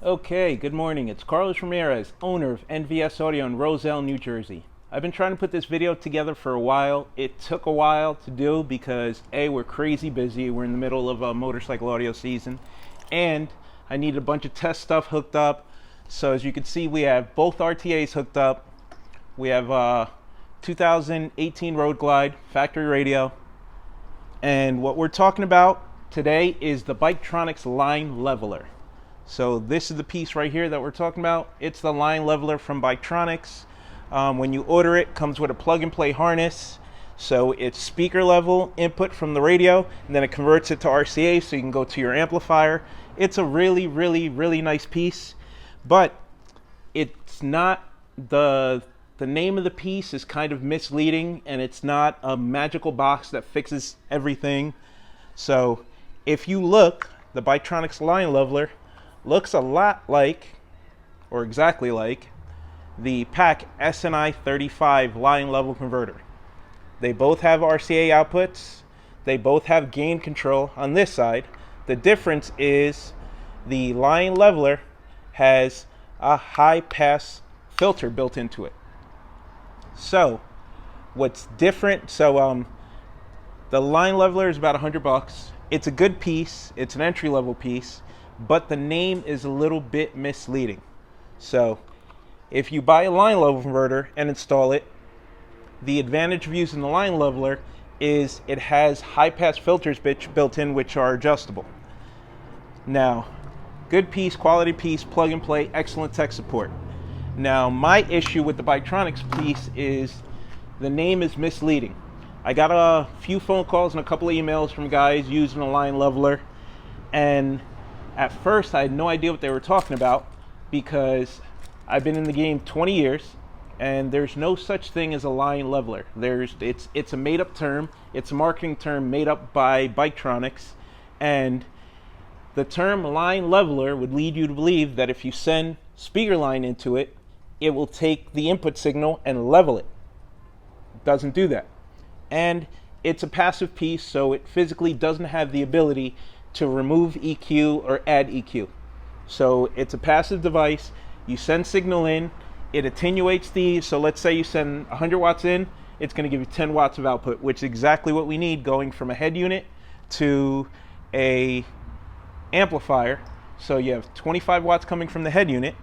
Okay, good morning. It's Carlos Ramirez, owner of NVSAUDIO in Roselle, New Jersey. I've been trying to put this video together for a while. It took a while to do because A, we're crazy busy. We're in the middle of a motorcycle audio season, and I needed a bunch of test stuff hooked up. So as you can see, we have both RTAs hooked up. We have 2018 Road Glide factory radio, and what we're talking about today is the Biketronics Line leveler. So this is the piece right here that we're talking about. It's the line leveler from Biketronics. When you order it, comes with a plug-and-play harness. So it's speaker level input from the radio, and then it converts it to RCA so you can go to your amplifier. It's a really, really, really nice piece, but it's not the name of the piece is kind of misleading, and it's not a magical box that fixes everything. So if you look, the Biketronics Line leveler looks a lot like, or exactly like, the PAC SNI 35 line level converter. They both have RCA outputs. They both have gain control on this side. The difference is the line leveler has a high pass filter built into it. So what's different, the line leveler is about $100. It's a good piece. It's an entry level piece, but the name is a little bit misleading. So if you buy a line level converter and install it, the advantage of using the line leveler is it has high pass filters built in, which are adjustable. Now, good piece, quality piece, plug and play, excellent tech support. Now, my issue with the Biketronics piece is the name is misleading. I got a few phone calls and a couple of emails from guys using a line leveler, and at first I had no idea what they were talking about because I've been in the game 20 years and there's no such thing as a line leveler. It's a made-up term. It's a marketing term made up by Biketronics, and the term line leveler would lead you to believe that if you send speaker line into it, it will take the input signal and level it. It doesn't do that. And it's a passive piece, so it physically doesn't have the ability to remove EQ or add EQ. So it's a passive device. You send signal in, it attenuates so let's say you send 100 watts in, it's going to give you 10 watts of output, which is exactly what we need going from a head unit to a amplifier. So you have 25 watts coming from the head unit.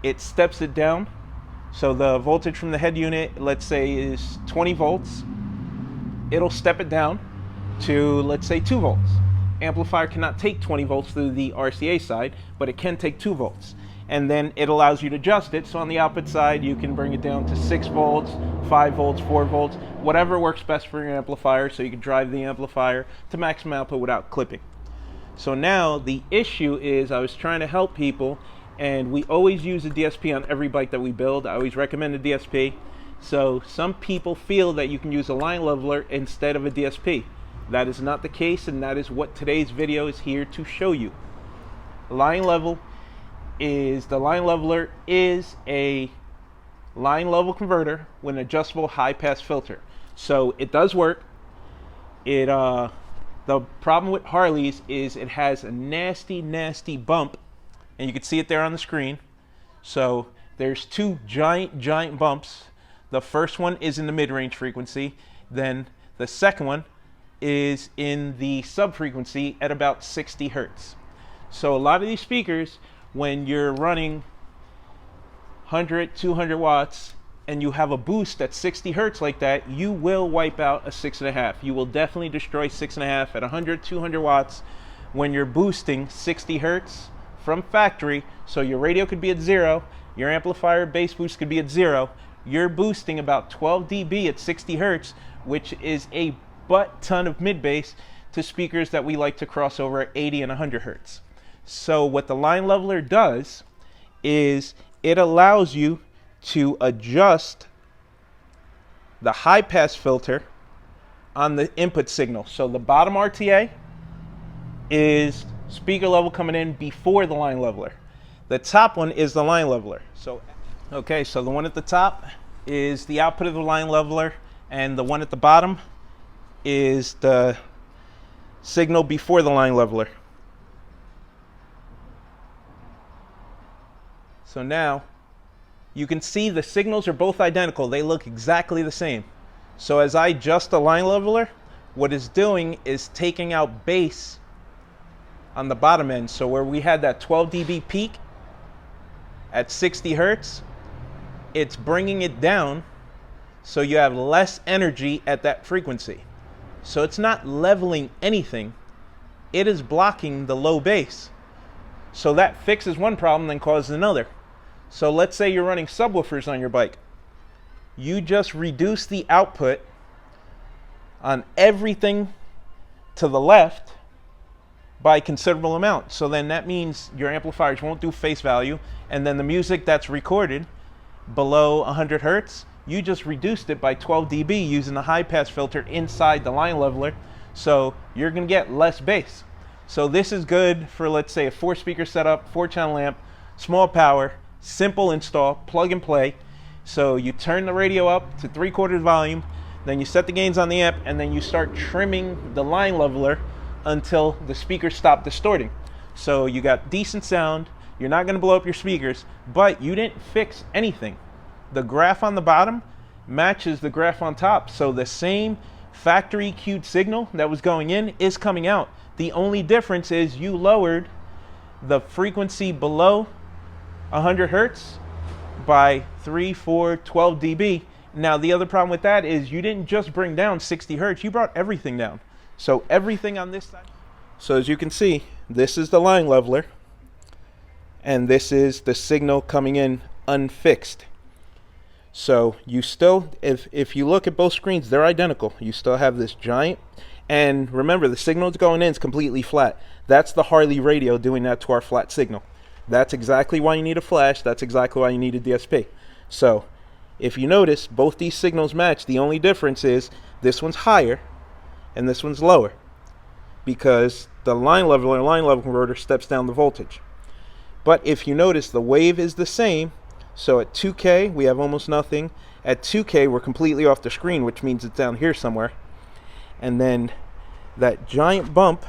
It steps it down. So the voltage from the head unit, let's say, is 20 volts. It'll step it down to, let's say, 2 volts. Amplifier cannot take 20 volts through the RCA side, but it can take 2 volts. And then it allows you to adjust it. So on the output side, you can bring it down to 6 volts, 5 volts, 4 volts, whatever works best for your amplifier, so you can drive the amplifier to maximum output without clipping. So now the issue is I was trying to help people, and we always use a DSP on every bike that we build. I always recommend a DSP. So some people feel that you can use a line leveler instead of a DSP. That is not the case, and that is what today's video is here to show you. The line leveler is a line level converter with an adjustable high pass filter. So it does work. The problem with Harleys is it has a nasty, nasty bump, and you can see it there on the screen. So there's two giant bumps. The first one is in the mid-range frequency, then the second one is in the sub-frequency at about 60 hertz. So a lot of these speakers, when you're running 100, 200 watts, and you have a boost at 60 hertz like that, you will wipe out a 6.5. You will definitely destroy 6.5 at 100, 200 watts when you're boosting 60 hertz from factory. So your radio could be at 0, your amplifier bass boost could be at 0. You're boosting about 12 dB at 60 hertz, which is a butt ton of mid bass to speakers that we like to cross over at 80 and 100 hertz. So what the line leveler does is it allows you to adjust the high pass filter on the input signal. So the bottom RTA is speaker level coming in before the line leveler. The top one is the line leveler. So the one at the top is the output of the line leveler, and the one at the bottom is the signal before the line leveler. So now you can see the signals are both identical. They look exactly the same. So as I adjust the line leveler, what it's doing is taking out bass on the bottom end. So where we had that 12 dB peak at 60 hertz, it's bringing it down so you have less energy at that frequency. So it's not leveling anything, it is blocking the low bass. So that fixes one problem, then causes another. So let's say you're running subwoofers on your bike. You just reduce the output on everything to the left by a considerable amount. So then that means your amplifiers won't do face value, and then the music that's recorded below 100 hertz, you just reduced it by 12 dB using a high pass filter inside the line leveler, so you're going to get less bass. So this is good for, let's say, a 4-speaker setup, 4-channel amp, small power, simple install, plug and play. So you turn the radio up to 3/4 volume, then you set the gains on the amp, and then you start trimming the line leveler until the speakers stop distorting. So you got decent sound, you're not going to blow up your speakers, but you didn't fix anything. The graph on the bottom matches the graph on top, so the same factory EQ'd signal that was going in is coming out. The only difference is you lowered the frequency below 100 hertz by 3, 4, 12 dB. Now the other problem with that is you didn't just bring down 60 hertz, you brought everything down. So everything on this side. So as you can see, this is the line leveler, and this is the signal coming in unfixed. So you still, if you look at both screens, they're identical. You still have this giant, and remember, the signal that's going in is completely flat. That's the Harley radio doing that to our flat signal. That's exactly why you need a flash. That's exactly why you need a DSP. So if you notice, both these signals match. The only difference is this one's higher and this one's lower, because the line leveler and line level converter steps down the voltage. But if you notice, the wave is the same. So at 2K, we have almost nothing. At 2K, we're completely off the screen, which means it's down here somewhere. And then that giant bump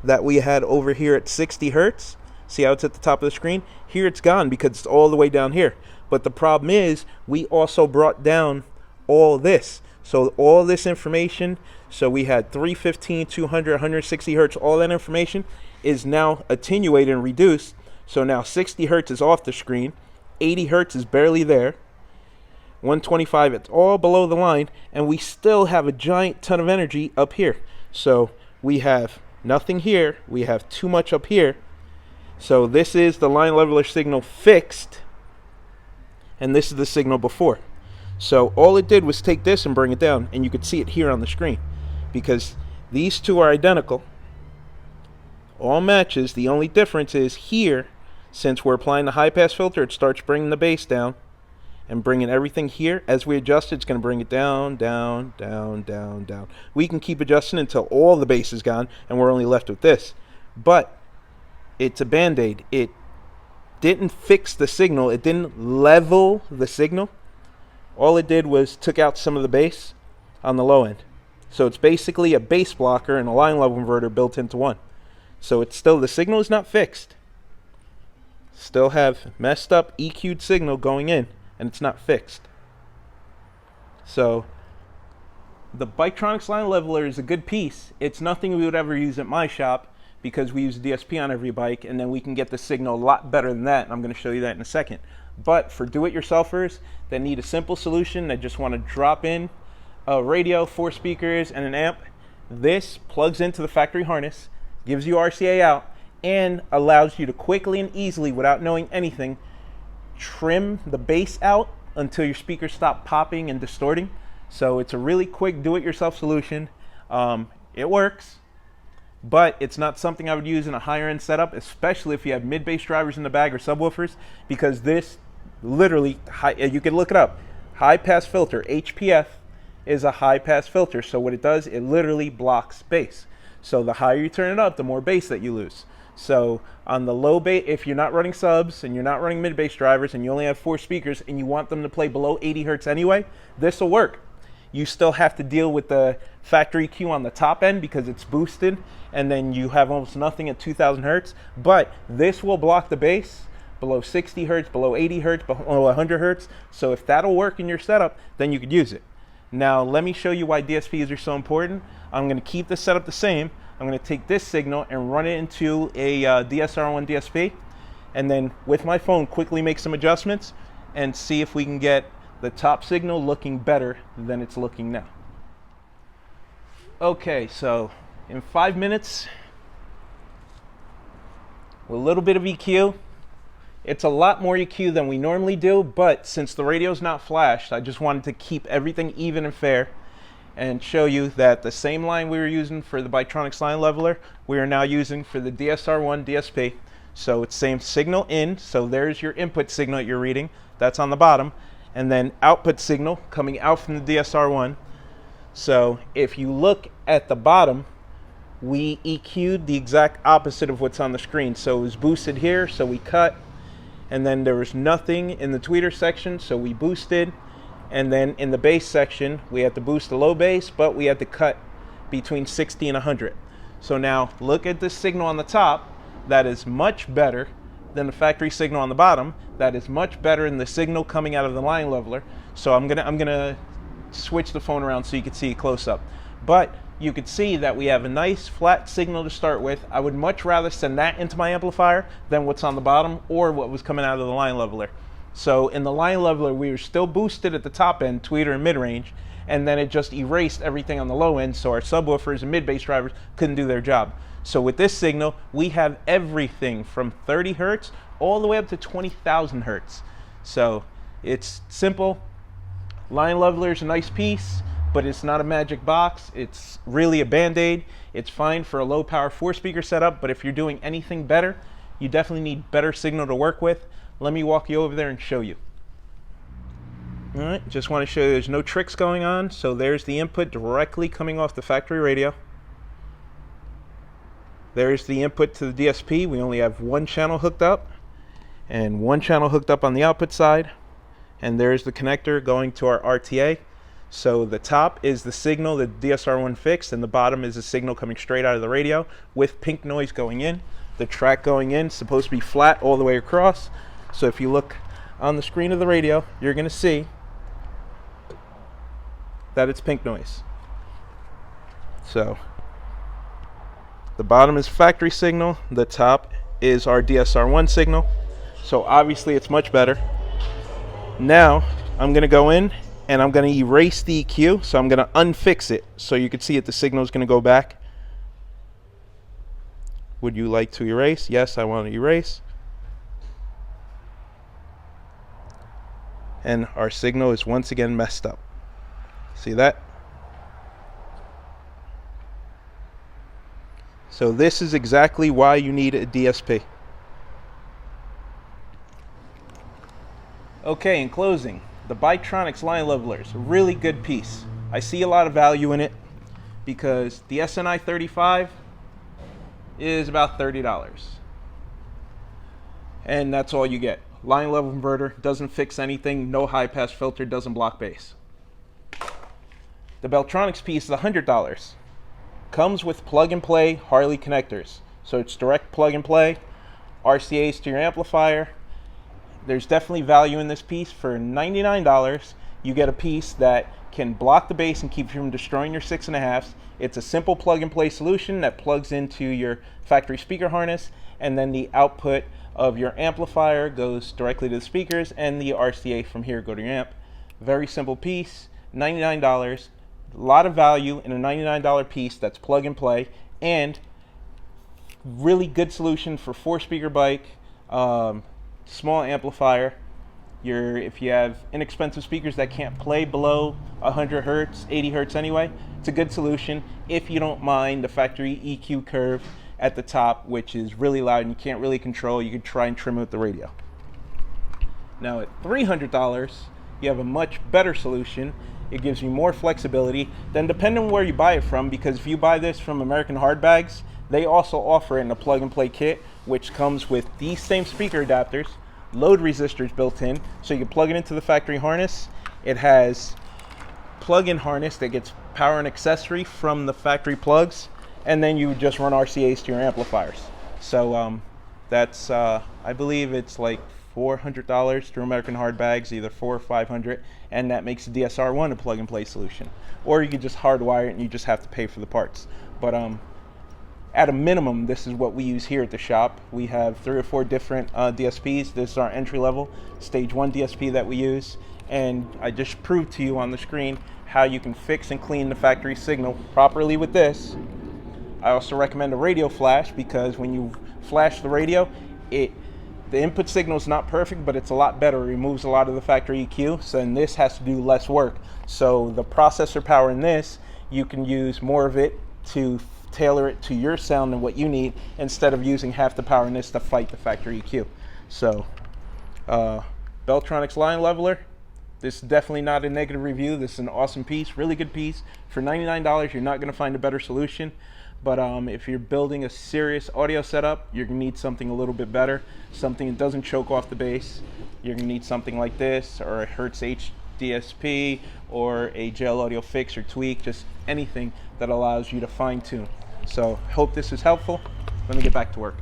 that we had over here at 60 hertz, see how it's at the top of the screen? Here it's gone because it's all the way down here. But the problem is, we also brought down all this. So all this information, so we had 315, 200, 160 hertz, all that information is now attenuated and reduced. So now 60 hertz is off the screen. 80 hertz is barely there, 125, it's all below the line, and we still have a giant ton of energy up here. So we have nothing here, we have too much up here. So this is the line leveler signal fixed, and this is the signal before. So all it did was take this and bring it down, and you could see it here on the screen, because these two are identical, all matches. The only difference is here, since we're applying the high pass filter, it starts bringing the bass down and bringing everything here. As we adjust, it's going to bring it down, down, down, down, down. We can keep adjusting until all the bass is gone and we're only left with this. But it's a band-aid. It didn't fix the signal. It didn't level the signal. All it did was took out some of the bass on the low end. So it's basically a bass blocker and a line level converter built into one. So it's still, the signal is not fixed. Still have messed up EQ'd signal going in, and it's not fixed. So the Biketronics Line leveler is a good piece. It's nothing we would ever use at my shop because we use a DSP on every bike, and then we can get the signal a lot better than that, and I'm going to show you that in a second. But for do-it-yourselfers that need a simple solution, that just want to drop in a radio, 4 speakers, and an amp, this plugs into the factory harness, gives you RCA out, and allows you to quickly and easily, without knowing anything, trim the bass out until your speakers stop popping and distorting. So it's a really quick do-it-yourself solution. It works, but it's not something I would use in a higher end setup, especially if you have mid-bass drivers in the bag or subwoofers, because this literally, you can look it up, high pass filter, HPF is a high pass filter. So what it does, it literally blocks bass. So the higher you turn it up, the more bass that you lose. So on the low bass, if you're not running subs and you're not running mid-bass drivers and you only have 4 speakers and you want them to play below 80 hertz anyway, this will work. You still have to deal with the factory EQ on the top end because it's boosted, and then you have almost nothing at 2000 hertz, but this will block the bass below 60 hertz, below 80 hertz, below 100 hertz. So if that'll work in your setup, then you could use it. Now let me show you why DSPs are so important. I'm going to keep the setup the same. I'm going to take this signal and run it into a DSR1 DSP, and then with my phone quickly make some adjustments and see if we can get the top signal looking better than it's looking now. Okay, so in 5 minutes, with a little bit of EQ, it's a lot more EQ than we normally do, but since the radio's not flashed, I just wanted to keep everything even and fair and show you that the same line we were using for the Biketronics Line leveler, we are now using for the DSR1 DSP. So it's same signal in, so there's your input signal that you're reading, that's on the bottom, and then output signal coming out from the DSR1. So if you look at the bottom, we EQ'd the exact opposite of what's on the screen. So it was boosted here, so we cut, and then there was nothing in the tweeter section, so we boosted. And then in the bass section, we had to boost the low bass, but we had to cut between 60 and 100. So now look at this signal on the top. That is much better than the factory signal on the bottom. That is much better than the signal coming out of the line leveler. So I'm gonna switch the phone around so you can see it close up. But you could see that we have a nice flat signal to start with. I would much rather send that into my amplifier than what's on the bottom or what was coming out of the line leveler. So in the line leveler, we were still boosted at the top end, tweeter and mid-range, and then it just erased everything on the low end, so our subwoofers and mid-bass drivers couldn't do their job. So with this signal, we have everything from 30 hertz all the way up to 20,000 hertz. So it's simple. Line leveler is a nice piece, but it's not a magic box. It's really a band-aid. It's fine for a low-power 4-speaker setup, but if you're doing anything better, you definitely need better signal to work with. Let me walk you over there and show you. All right, just want to show you there's no tricks going on. So there's the input directly coming off the factory radio. There's the input to the DSP. We only have one channel hooked up and one channel hooked up on the output side. And there's the connector going to our RTA. So the top is the signal that DSR1 fixed, and the bottom is the signal coming straight out of the radio with pink noise going in. The track going in is supposed to be flat all the way across. So if you look on the screen of the radio, you're going to see that it's pink noise. So the bottom is factory signal, the top is our DSR1 signal. So obviously it's much better. Now I'm going to go in and I'm going to erase the EQ. So I'm going to unfix it so you can see it. The signal is going to go back. Would you like to erase? Yes, I want to erase. And our signal is once again messed up. See that? So this is exactly why you need a DSP. Okay, in closing, the Biketronics Line leveler is a really good piece. I see a lot of value in it because the SNI 35 is about $30. And that's all you get. Line level inverter, doesn't fix anything, no high pass filter, doesn't block bass. The Beltronics piece is $100. Comes with plug and play Harley connectors. So it's direct plug and play, RCAs to your amplifier. There's definitely value in this piece. For $99, you get a piece that can block the bass and keep you from destroying your 6.5s. It's a simple plug and play solution that plugs into your factory speaker harness, and then the output of your amplifier goes directly to the speakers, and the RCA from here go to your amp. Very simple piece, $99. A lot of value in a $99 piece that's plug and play, and really good solution for 4-speaker bike, small amplifier. If you have inexpensive speakers that can't play below 100 hertz, 80 hertz anyway, it's a good solution if you don't mind the factory EQ curve at the top, which is really loud and you can't really control. You could try and trim it with the radio. Now at $300, you have a much better solution. It gives you more flexibility. Then depending on where you buy it from, because if you buy this from American Hard Bags, they also offer it in a plug and play kit, which comes with these same speaker adapters, load resistors built in, so you can plug it into the factory harness. It has plug-in harness that gets power and accessory from the factory plugs, and then you just run RCAs to your amplifiers. So That's I believe it's like $400 through American Hard Bags, either 400 or 500, and that makes the DSR1 a plug-and-play solution. Or you could just hardwire it and you just have to pay for the parts. But at a minimum, this is what we use here at the shop. We have 3 or 4 different DSPs. This is our entry-level stage 1 DSP that we use, and I just proved to you on the screen how you can fix and clean the factory signal properly with this. I also recommend a radio flash, because when you flash the radio, the input signal is not perfect, but it's a lot better. It removes a lot of the factory EQ, so then this has to do less work. So the processor power in this, you can use more of it to tailor it to your sound and what you need, instead of using half the power in this to fight the factory EQ. So Biketronics Line leveler, this is definitely not a negative review. This is an awesome piece, really good piece. For $99, you're not going to find a better solution. But if you're building a serious audio setup, you're going to need something a little bit better, something that doesn't choke off the bass. You're going to need something like this, or a Hertz H DSP, or a gel audio fix or tweak, just anything that allows you to fine tune. So hope this is helpful. Let me get back to work.